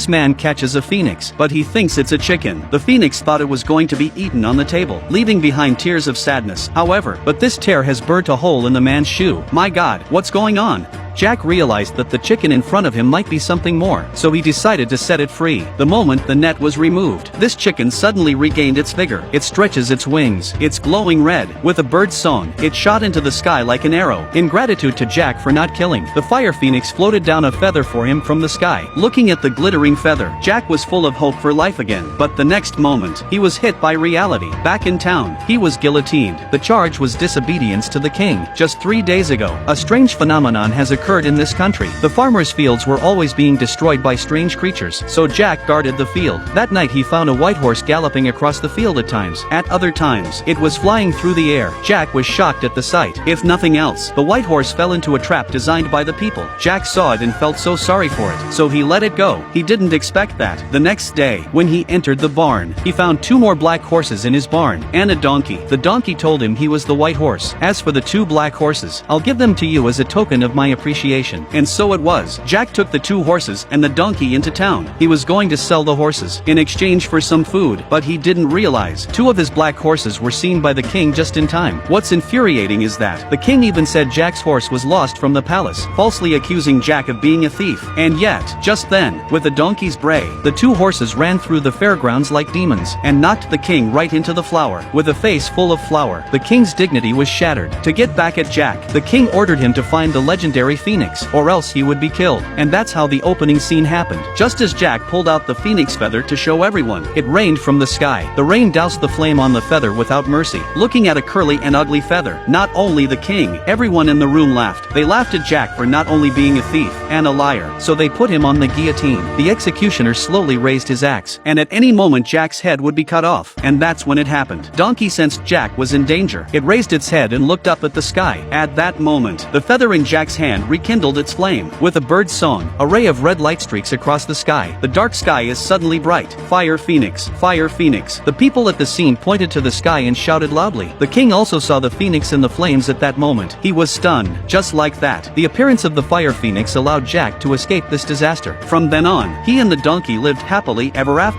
Jack's man catches a phoenix, but he thinks it's a chicken. The phoenix thought it was going to be eaten on the table, leaving behind tears of sadness. However, but this tear has burnt a hole in the man's shoe. My God, what's going on? Jack realized that the chicken in front of him might be something more, so he decided to set it free. The moment the net was removed, this chicken suddenly regained its vigor. It stretches its wings. It's glowing red. With a bird's song, it shot into the sky like an arrow. In gratitude to Jack for not killing, the fire phoenix floated down a feather for him from the sky. Looking at the glittering feather, Jack was full of hope for life again. But the next moment, he was hit by reality. Back in town, he was guillotined. The charge was disobedience to the king. Just 3 days ago, a strange phenomenon has occurred in this country. The farmers' fields were always being destroyed by strange creatures, so Jack guarded the field. That night he found a white horse galloping across the field at times. At other times, it was flying through the air. Jack was shocked at the sight. If nothing else, the white horse fell into a trap designed by the people. Jack saw it and felt so sorry for it, so he let it go. He didn't expect that. The next day, when he entered the barn, he found 2 more black horses in his barn, and a donkey. The donkey told him he was the white horse. As for the 2 black horses, I'll give them to you as a token of my appreciation. And so it was. Jack took the 2 horses and the donkey into town. He was going to sell the horses in exchange for some food, but he didn't realize 2 of his black horses were seen by the king just in time. What's infuriating is that the king even said Jack's horse was lost from the palace, falsely accusing Jack of being a thief. And yet, just then, with the donkey's bray, the 2 horses ran through the fairgrounds like demons, and knocked the king right into the flour. With a face full of flour, the king's dignity was shattered. To get back at Jack, the king ordered him to find the legendary phoenix, or else he would be killed. And that's how the opening scene happened. Just as Jack pulled out the phoenix feather to show everyone, it rained from the sky. The rain doused the flame on the feather without mercy. Looking at a curly and ugly feather, not only the king, everyone in the room laughed. They laughed at Jack for not only being a thief and a liar, so they put him on the guillotine. The executioner slowly raised his axe, and at any moment Jack's head would be cut off. And that's when it happened. Donkey sensed Jack was in danger. It raised its head and looked up at the sky. At that moment, the feather in Jack's hand rekindled its flame. With a bird's song, a ray of red light streaks across the sky. The dark sky is suddenly bright. Fire phoenix! Fire phoenix! The people at the scene pointed to the sky and shouted loudly. The king also saw the phoenix in the flames at that moment. He was stunned. Just like that, the appearance of the fire phoenix allowed Jack to escape this disaster. From then on, he and the donkey lived happily ever after.